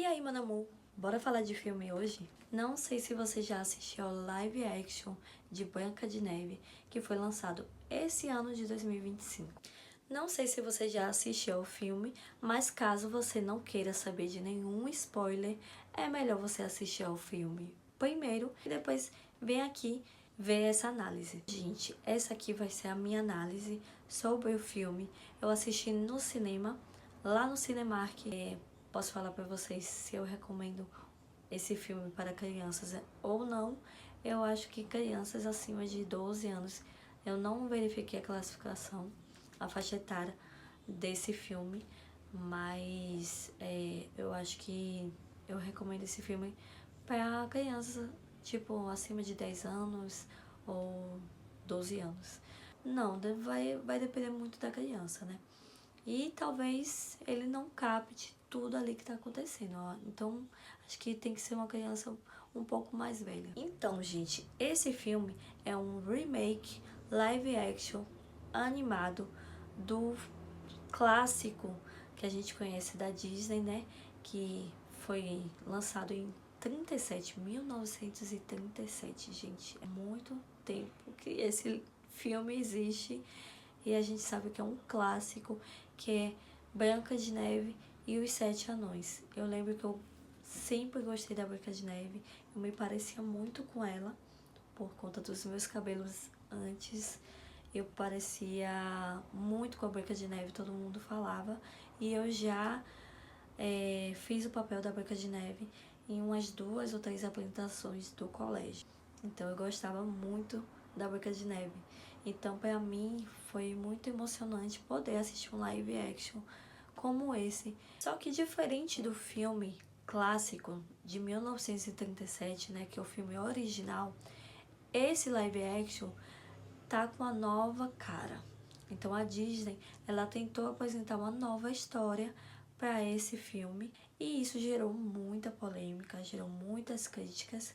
E aí, meu amor, bora falar de filme hoje? Não sei se você já assistiu ao live action de Branca de Neve, que foi lançado esse ano de 2025. Não sei se você já assistiu ao filme, mas caso você não queira saber de nenhum spoiler, é melhor você assistir ao filme primeiro e depois vem aqui ver essa análise. Gente, essa aqui vai ser a minha análise sobre o filme. Eu assisti no cinema, lá no Cinemark. Posso falar para vocês se eu recomendo esse filme para crianças ou não. Eu acho que crianças acima de 12 anos, eu não verifiquei a classificação, a faixa etária desse filme, mas eu acho que eu recomendo esse filme para crianças, tipo, acima de 10 anos ou 12 anos. Não, vai depender muito da criança, né? E talvez ele não capte tudo ali que tá acontecendo, ó. Então, acho que tem que ser uma criança um pouco mais velha. Então, gente, esse filme é um remake live action animado do clássico que a gente conhece da Disney, né? Que foi lançado em 1937, gente. É muito tempo que esse filme existe e a gente sabe que é um clássico, que é Branca de Neve e os Sete Anões. Eu lembro que eu sempre gostei da Branca de Neve, eu me parecia muito com ela, por conta dos meus cabelos antes. Eu parecia muito com a Branca de Neve, todo mundo falava. E eu já fiz o papel da Branca de Neve em umas 2 ou 3 apresentações do colégio. Então eu gostava muito da Branca de Neve. Então para mim foi muito emocionante poder assistir um live action como esse. Só que diferente do filme clássico de 1937, né, que é o filme original, esse live action tá com uma nova cara. Então a Disney, ela tentou apresentar uma nova história para esse filme e isso gerou muita polêmica, gerou muitas críticas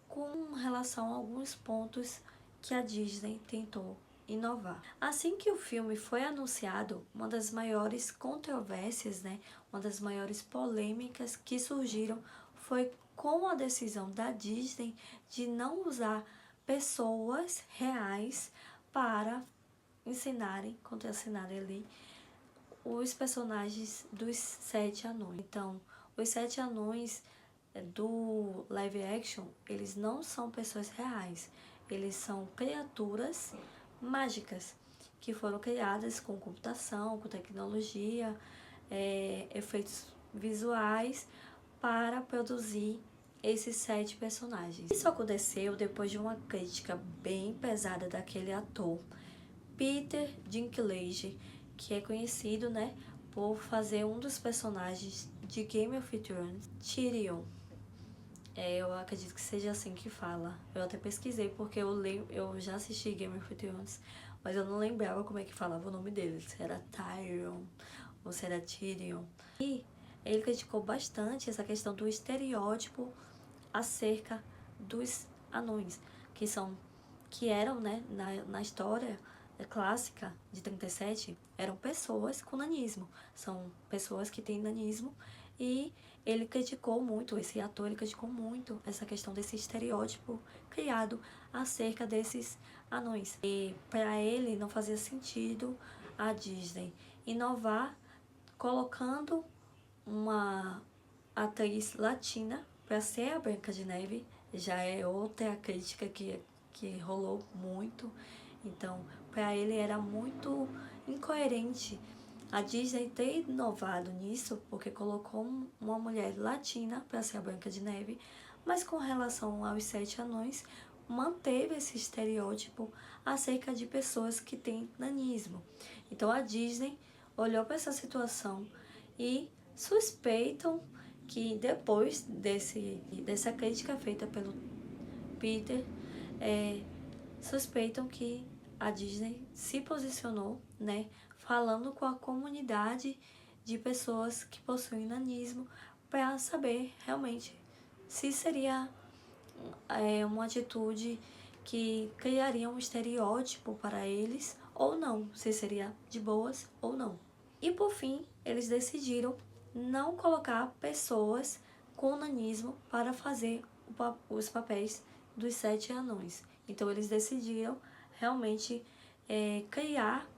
com relação a alguns pontos que a Disney tentou inovar. Assim que o filme foi anunciado, uma das maiores controvérsias, né, uma das maiores polêmicas que surgiram foi com a decisão da Disney de não usar pessoas reais para contracenarem ali os personagens dos Sete Anões. Então, os Sete Anões do live action, eles não são pessoas reais, eles são criaturas mágicas que foram criadas com computação, com tecnologia, efeitos visuais para produzir esses 7 personagens. Isso aconteceu depois de uma crítica bem pesada daquele ator Peter Dinklage, que é conhecido, né, por fazer um dos personagens de Game of Thrones, Tyrion. Eu acredito que seja assim que fala. Eu até pesquisei porque eu já assisti Game of Thrones, mas eu não lembrava como é que falava o nome dele. Se era Tyrion ou se era Tyrion. E ele criticou bastante essa questão do estereótipo acerca dos anões, que eram, né, na história clássica de 37, eram pessoas com nanismo. São pessoas que têm nanismo e ele criticou muito, esse ator, ele criticou muito essa questão desse estereótipo criado acerca desses anões. E para ele não fazia sentido a Disney inovar colocando uma atriz latina para ser a Branca de Neve. Já é outra crítica que rolou muito. Então, para ele era muito incoerente a Disney ter inovado nisso, porque colocou uma mulher latina para ser a Branca de Neve, mas com relação aos Sete Anões, manteve esse estereótipo acerca de pessoas que têm nanismo. Então a Disney olhou para essa situação e suspeitam que depois dessa crítica feita pelo Peter, suspeitam que a Disney se posicionou, né, falando com a comunidade de pessoas que possuem nanismo para saber realmente se seria uma atitude que criaria um estereótipo para eles ou não, se seria de boas ou não. E por fim, eles decidiram não colocar pessoas com nanismo para fazer os papéis dos 7 anões. Então eles decidiram realmente criar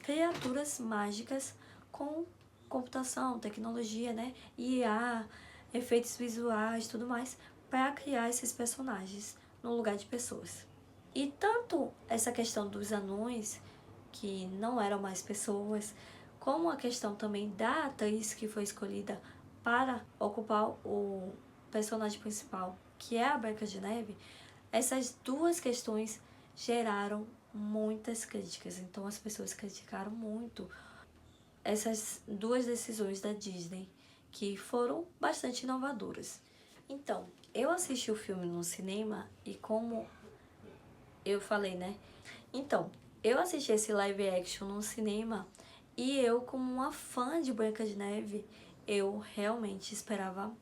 criaturas mágicas com computação, tecnologia, né, IA, efeitos visuais, tudo mais, para criar esses personagens no lugar de pessoas. E tanto essa questão dos anões, que não eram mais pessoas, como a questão também da atriz que foi escolhida para ocupar o personagem principal, que é a Branca de Neve, essas duas questões geraram muitas críticas. Então as pessoas criticaram muito essas duas decisões da Disney, que foram bastante inovadoras. Então, eu assisti o filme no cinema e como eu falei, né? Então, eu assisti esse live action no cinema e eu, como uma fã de Branca de Neve, eu realmente esperava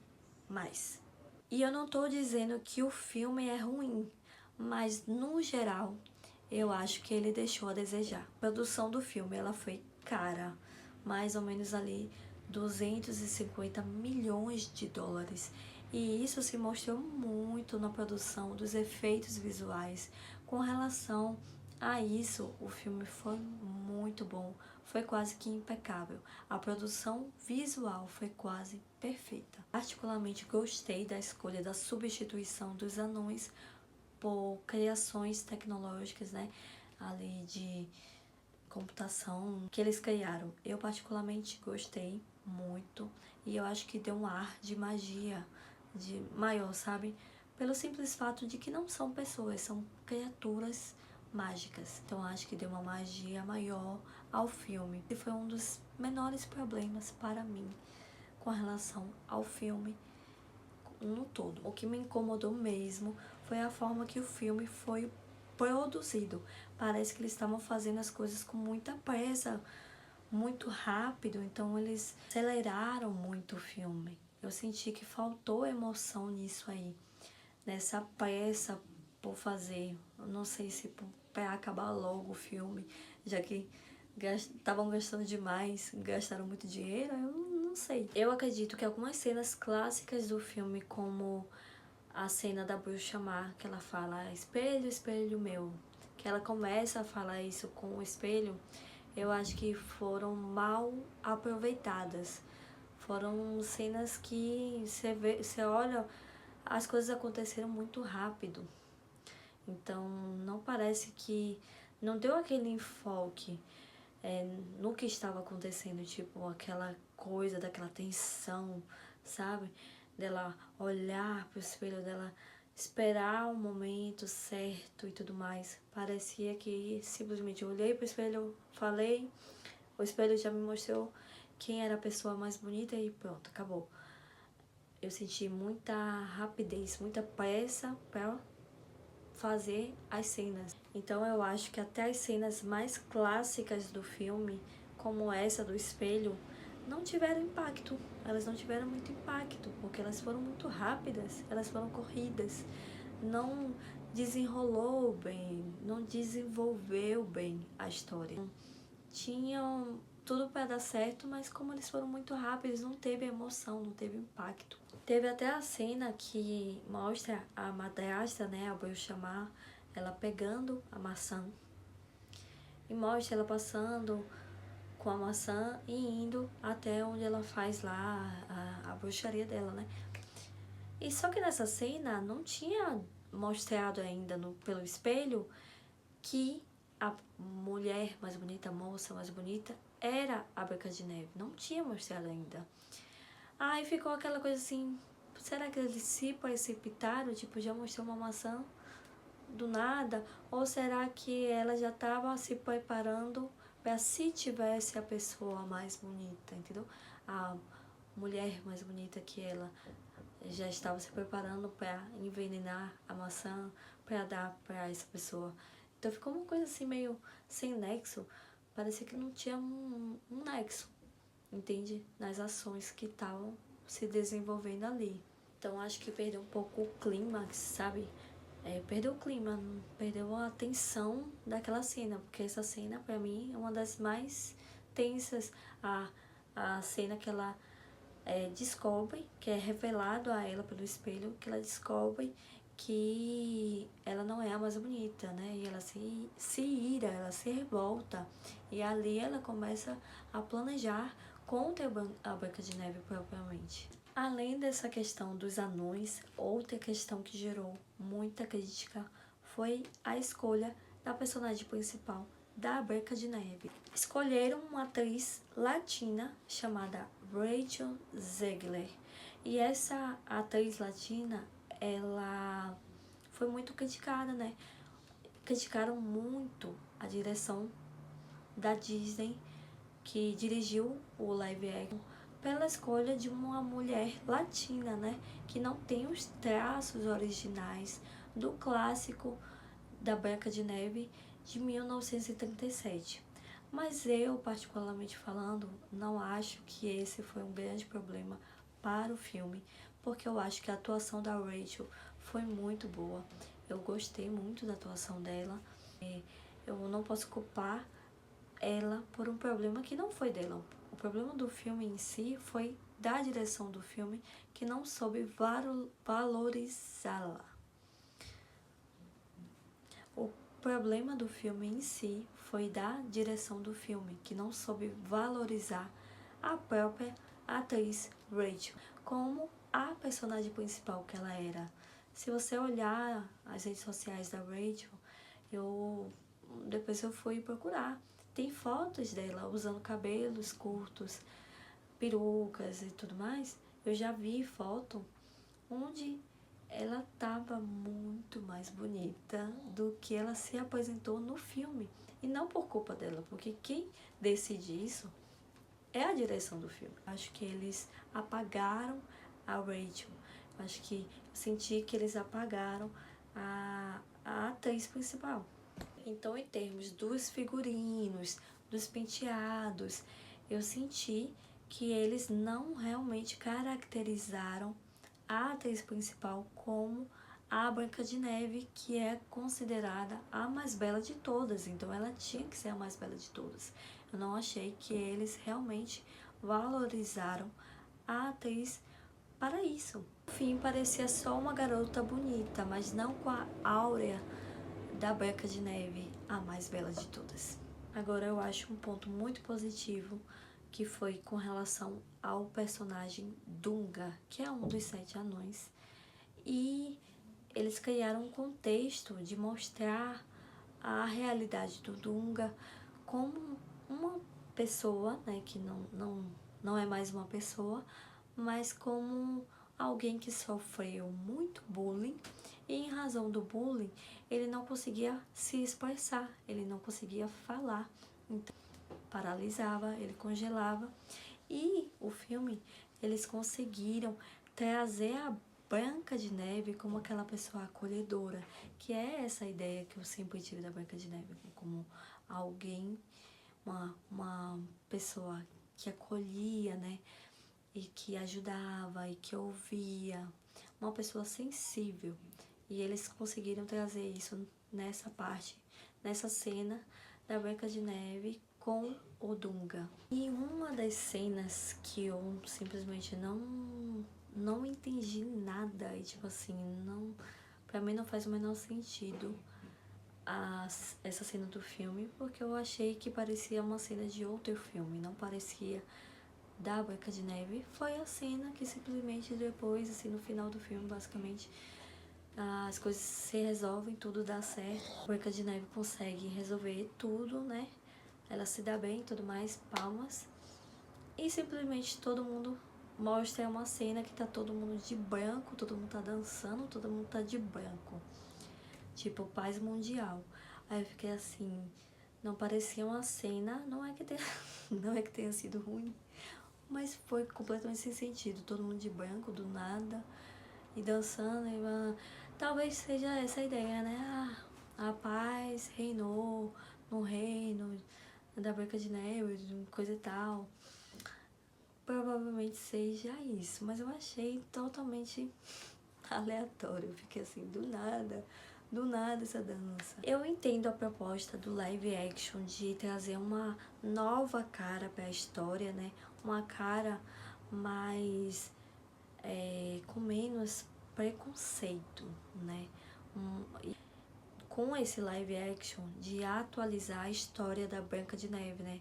mais. E eu não tô dizendo que o filme é ruim, mas no geral, eu acho que ele deixou a desejar. A produção do filme, ela foi cara, mais ou menos ali 250 milhões de dólares. E isso se mostrou muito na produção dos efeitos visuais. Com relação a isso, o filme foi muito bom, foi quase que impecável. A produção visual foi quase perfeita. Particularmente gostei da escolha da substituição dos anões por criações tecnológicas, né, ali de computação que eles criaram. Eu particularmente gostei muito e eu acho que deu um ar de magia de maior, sabe? Pelo simples fato de que não são pessoas, são criaturas mágicas. Então acho que deu uma magia maior ao filme. E foi um dos menores problemas para mim com relação ao filme no todo. O que me incomodou mesmo foi a forma que o filme foi produzido. Parece que eles estavam fazendo as coisas com muita pressa, muito rápido, então eles aceleraram muito o filme. Eu senti que faltou emoção nisso aí, nessa pressa por fazer. Eu não sei se para acabar logo o filme, já que estavam gastando demais, gastaram muito dinheiro, eu não sei. Eu acredito que algumas cenas clássicas do filme, como a cena da bruxa má, que ela fala espelho, espelho meu, que ela começa a falar isso com o espelho, eu acho que foram mal aproveitadas. Foram cenas que você olha, as coisas aconteceram muito rápido. Então não parece que não deu aquele enfoque no que estava acontecendo, tipo aquela coisa daquela tensão, sabe? Dela olhar pro espelho, dela esperar o momento certo e tudo mais. Parecia que simplesmente eu olhei pro espelho, falei, o espelho já me mostrou quem era a pessoa mais bonita e pronto, acabou. Eu senti muita rapidez, muita pressa para fazer as cenas. Então eu acho que até as cenas mais clássicas do filme, como essa do espelho, não tiveram impacto. Elas não tiveram muito impacto, porque elas foram muito rápidas, elas foram corridas. Não desenrolou bem, não desenvolveu bem a história. Tinham tudo para dar certo, mas como eles foram muito rápidos, não teve emoção, não teve impacto. Teve até a cena que mostra a madrasta, né, a bruxa má, ela pegando a maçã e mostra ela passando com a maçã e indo até onde ela faz lá a bruxaria dela, né? E só que nessa cena não tinha mostrado ainda pelo espelho que a mulher mais bonita, a moça mais bonita, era a Branca de Neve. Não tinha mostrado ainda. Aí ficou aquela coisa assim, será que eles se precipitaram? Tipo, já mostrou uma maçã do nada? Ou será que ela já estava se preparando para se tivesse a pessoa mais bonita, entendeu? A mulher mais bonita que ela já estava se preparando para envenenar a maçã para dar para essa pessoa. Então ficou uma coisa assim meio sem nexo. Parecia que não tinha um nexo, entende? Nas ações que estavam se desenvolvendo ali. Então acho que perdeu um pouco o clímax, sabe? Perdeu o clima, perdeu a tensão daquela cena, porque essa cena pra mim é uma das mais tensas. A cena que ela descobre, que é revelado a ela pelo espelho, que ela descobre que ela não é a mais bonita, né? E ela se ira, ela se revolta. E ali ela começa a planejar contra a Branca de Neve propriamente. Além dessa questão dos anões, outra questão que gerou muita crítica foi a escolha da personagem principal da Branca de Neve. Escolheram uma atriz latina chamada Rachel Zegler. E essa atriz latina, ela foi muito criticada, né? Criticaram muito a direção da Disney, que dirigiu o live action, pela escolha de uma mulher latina, né? Que não tem os traços originais do clássico da Branca de Neve de 1937. Mas eu, particularmente falando, não acho que esse foi um grande problema para o filme, porque eu acho que a atuação da Rachel foi muito boa. Eu gostei muito da atuação dela. Eu não posso culpar ela por um problema que não foi dela. O problema do filme em si foi da direção do filme, que não soube valorizá-la. O problema do filme em si foi da direção do filme, que não soube valorizar a própria atriz Rachel como a personagem principal que ela era. Se você olhar as redes sociais da Rachel, depois eu fui procurar. Tem fotos dela usando cabelos curtos, perucas e tudo mais. Eu já vi foto onde ela estava muito mais bonita do que ela se apresentou no filme. E não por culpa dela, porque quem decide isso é a direção do filme. Acho que eles apagaram a Rachel. Acho que eu senti que eles apagaram a atriz principal. Então, em termos dos figurinos, dos penteados, eu senti que eles não realmente caracterizaram a atriz principal como a Branca de Neve, que é considerada a mais bela de todas. Então, ela tinha que ser a mais bela de todas. Eu não achei que eles realmente valorizaram a atriz para isso. No fim, parecia só uma garota bonita, mas não com a áurea da Branca de Neve, a mais bela de todas. Agora eu acho um ponto muito positivo que foi com relação ao personagem Dunga, que é um dos 7 anões. E eles criaram um contexto de mostrar a realidade do Dunga como uma pessoa, né, que não é mais uma pessoa, mas como alguém que sofreu muito bullying, e em razão do bullying ele não conseguia se expressar, ele não conseguia falar, então paralisava, ele congelava. E o filme, eles conseguiram trazer a Branca de Neve como aquela pessoa acolhedora, que é essa ideia que eu sempre tive da Branca de Neve, como alguém, uma pessoa que acolhia, né, e que ajudava e que ouvia, uma pessoa sensível. E eles conseguiram trazer isso nessa parte, nessa cena da Branca de Neve com o Dunga. E uma das cenas que eu simplesmente não entendi nada, e tipo assim, pra mim não faz o menor sentido essa cena do filme, porque eu achei que parecia uma cena de outro filme, não parecia da Branca de Neve. Foi a cena que simplesmente depois, assim, no final do filme, basicamente, as coisas se resolvem, tudo dá certo. A Branca de Neve consegue resolver tudo, né? Ela se dá bem e tudo mais, palmas. E simplesmente todo mundo mostra uma cena que tá todo mundo de branco, todo mundo tá dançando, todo mundo tá de branco. Tipo, paz mundial. Aí eu fiquei assim, não parecia uma cena, não é que tenha sido ruim, mas foi completamente sem sentido. Todo mundo de branco, do nada, e dançando. Talvez seja essa a ideia, né? A paz reinou no reino da Branca de Neve, coisa e tal. Provavelmente seja isso, mas eu achei totalmente aleatório. Eu fiquei assim, do nada essa dança. Eu entendo a proposta do live action de trazer uma nova cara para a história, né? Uma cara mais com menos preconceito, né? Com esse live action de atualizar a história da Branca de Neve, né?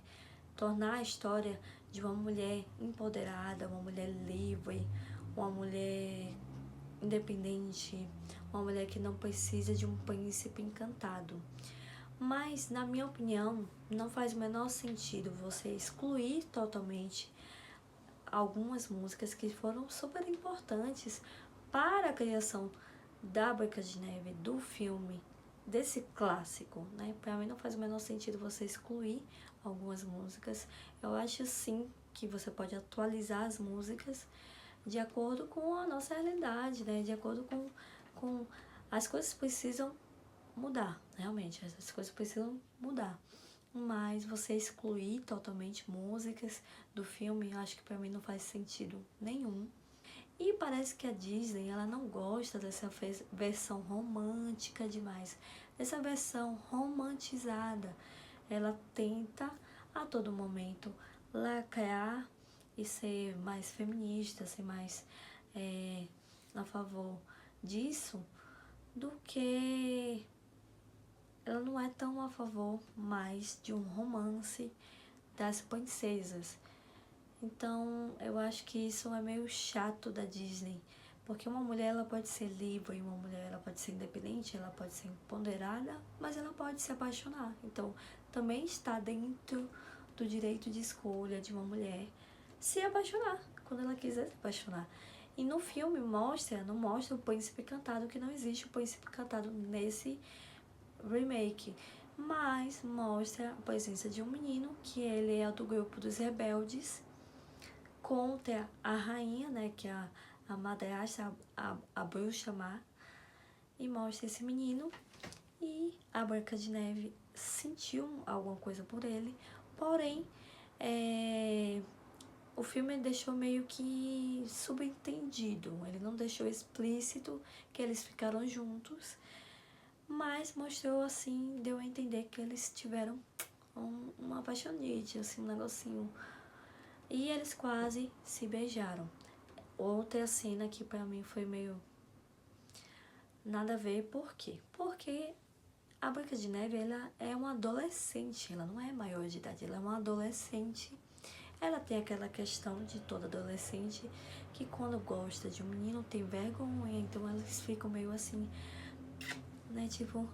Tornar a história de uma mulher empoderada, uma mulher livre, uma mulher independente, uma mulher que não precisa de um príncipe encantado. Mas, na minha opinião, não faz o menor sentido você excluir totalmente algumas músicas que foram super importantes para a criação da Branca de Neve, do filme, desse clássico, né? Para mim não faz o menor sentido você excluir algumas músicas. Eu acho sim que você pode atualizar as músicas de acordo com a nossa realidade, né? De acordo com as coisas precisam mudar, realmente, as coisas precisam mudar. Mas você excluir totalmente músicas do filme, eu acho que pra mim não faz sentido nenhum. E parece que a Disney, ela não gosta dessa versão romântica demais, dessa versão romantizada. Ela tenta a todo momento lacrar e ser mais feminista, ser mais a favor disso, do que ela não é tão a favor mais de um romance das princesas. Então, eu acho que isso é meio chato da Disney, porque uma mulher ela pode ser livre, uma mulher ela pode ser independente, ela pode ser empoderada, mas ela pode se apaixonar. Então, também está dentro do direito de escolha de uma mulher se apaixonar, quando ela quiser se apaixonar. E no filme não mostra o príncipe encantado, que não existe o príncipe encantado nesse remake, mas mostra a presença de um menino, que ele é do grupo dos rebeldes, contra a rainha, né, que é a madrasta, a bruxa má, e mostra esse menino, e a Branca de Neve sentiu alguma coisa por ele, porém, o filme deixou meio que subentendido, ele não deixou explícito que eles ficaram juntos, mas mostrou assim, deu a entender que eles tiveram uma apaixonite, assim, um negocinho. E eles quase se beijaram. Outra cena que pra mim foi meio nada a ver, por quê? Porque a Branca de Neve, ela é uma adolescente, ela não é maior de idade, ela é uma adolescente. Ela tem aquela questão de toda adolescente, que quando gosta de um menino tem vergonha, então eles ficam meio assim, né, tipo,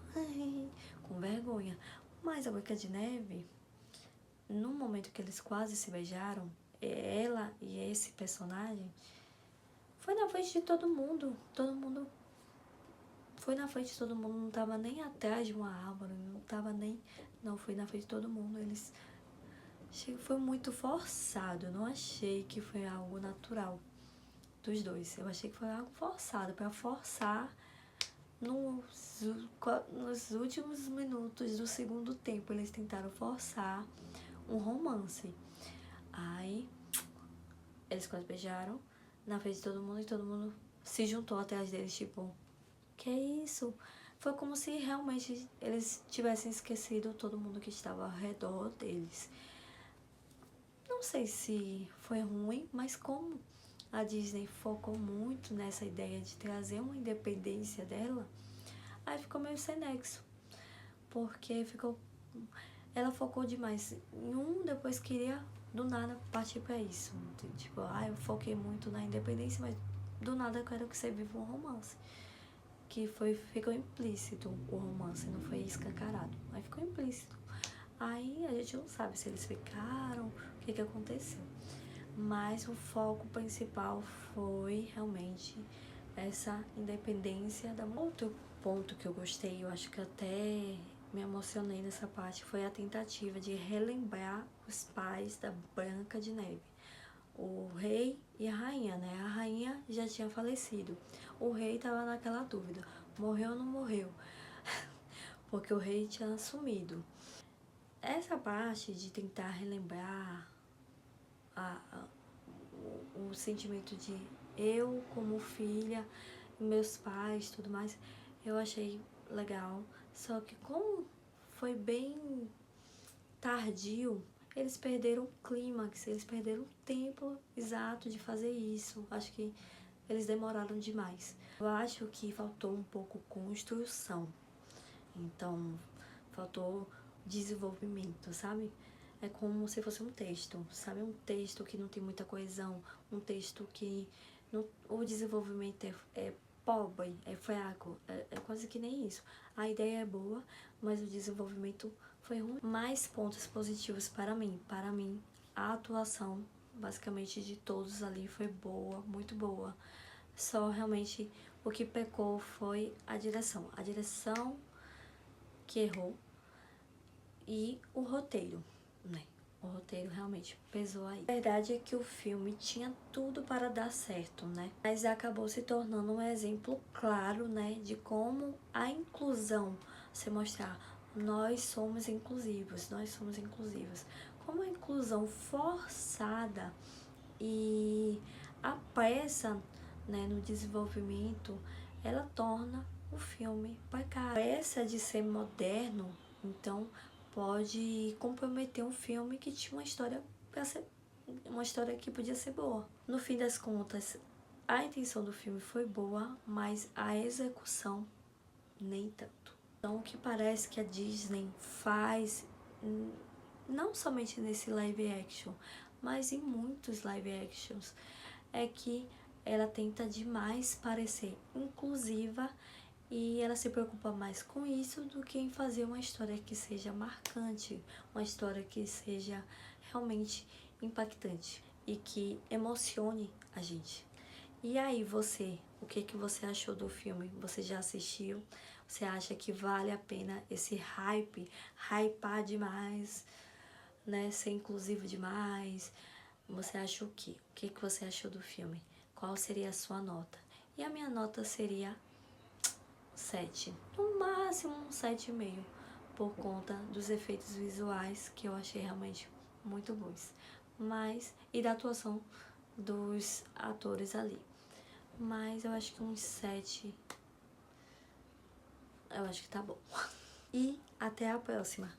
com vergonha. Mas a Branca de Neve, no momento que eles quase se beijaram, ela e esse personagem foi na frente de todo mundo foi na frente de todo mundo, não tava nem atrás de uma árvore, não, foi na frente de todo mundo. Eles, achei que foi muito forçado, eu não achei que foi algo natural dos dois, eu achei que foi algo forçado, para forçar nos últimos minutos do segundo tempo, eles tentaram forçar um romance. Aí, eles quase beijaram na frente de todo mundo, e todo mundo se juntou atrás deles, tipo, que isso? Foi como se realmente eles tivessem esquecido todo mundo que estava ao redor deles. Não sei se foi ruim, mas como a Disney focou muito nessa ideia de trazer uma independência dela, aí ficou meio sem nexo. Porque ela focou demais em um, depois queria do nada partir pra isso. Tipo, eu foquei muito na independência, mas do nada eu quero que você viva um romance. Que ficou implícito o romance, não foi escancarado, mas ficou implícito. Aí a gente não sabe se eles ficaram, o que aconteceu. Mas o foco principal foi realmente essa independência da mulher. Outro ponto que eu gostei, eu acho que até me emocionei nessa parte, foi a tentativa de relembrar os pais da Branca de Neve. O rei e a rainha, né? A rainha já tinha falecido. O rei estava naquela dúvida, morreu ou não morreu? Porque o rei tinha sumido. Essa parte de tentar relembrar o sentimento de eu como filha, meus pais, tudo mais, eu achei legal. Só que como foi bem tardio, eles perderam o clímax, eles perderam o tempo exato de fazer isso. Acho que eles demoraram demais. Eu acho que faltou um pouco construção. Então, faltou desenvolvimento, sabe? É como se fosse um texto, sabe? Um texto que não tem muita coesão, um texto que o desenvolvimento é pobre, é fraco, é quase que nem isso. A ideia é boa, mas o desenvolvimento foi ruim. Mais pontos positivos para mim. Para mim, a atuação, basicamente, de todos ali foi boa, muito boa. Só realmente o que pecou foi a direção. A direção que errou e o roteiro, né? O roteiro realmente pesou aí. A verdade é que o filme tinha tudo para dar certo, né? Mas acabou se tornando um exemplo claro, né? De como a inclusão, se mostrar, nós somos inclusivos, nós somos inclusivos. Como a inclusão forçada e a pressa, né, no desenvolvimento, ela torna o filme precário. A pressa de ser moderno, então, pode comprometer um filme que tinha uma história para ser uma história que podia ser boa. No fim das contas, a intenção do filme foi boa, mas a execução nem tanto. Então, o que parece que a Disney faz, não somente nesse live action, mas em muitos live actions, é que ela tenta demais parecer inclusiva e ela se preocupa mais com isso do que em fazer uma história que seja marcante, uma história que seja realmente impactante e que emocione a gente. E aí você, o que você achou do filme? Você já assistiu? Você acha que vale a pena esse hypar demais, né? Ser inclusivo demais? Você acha o quê? O que você achou do filme? Qual seria a sua nota? E a minha nota seria 7, no máximo um 7,5, por conta dos efeitos visuais que eu achei realmente muito bons, mas e da atuação dos atores ali. Mas eu acho que uns 7, eu acho que tá bom. E até a próxima.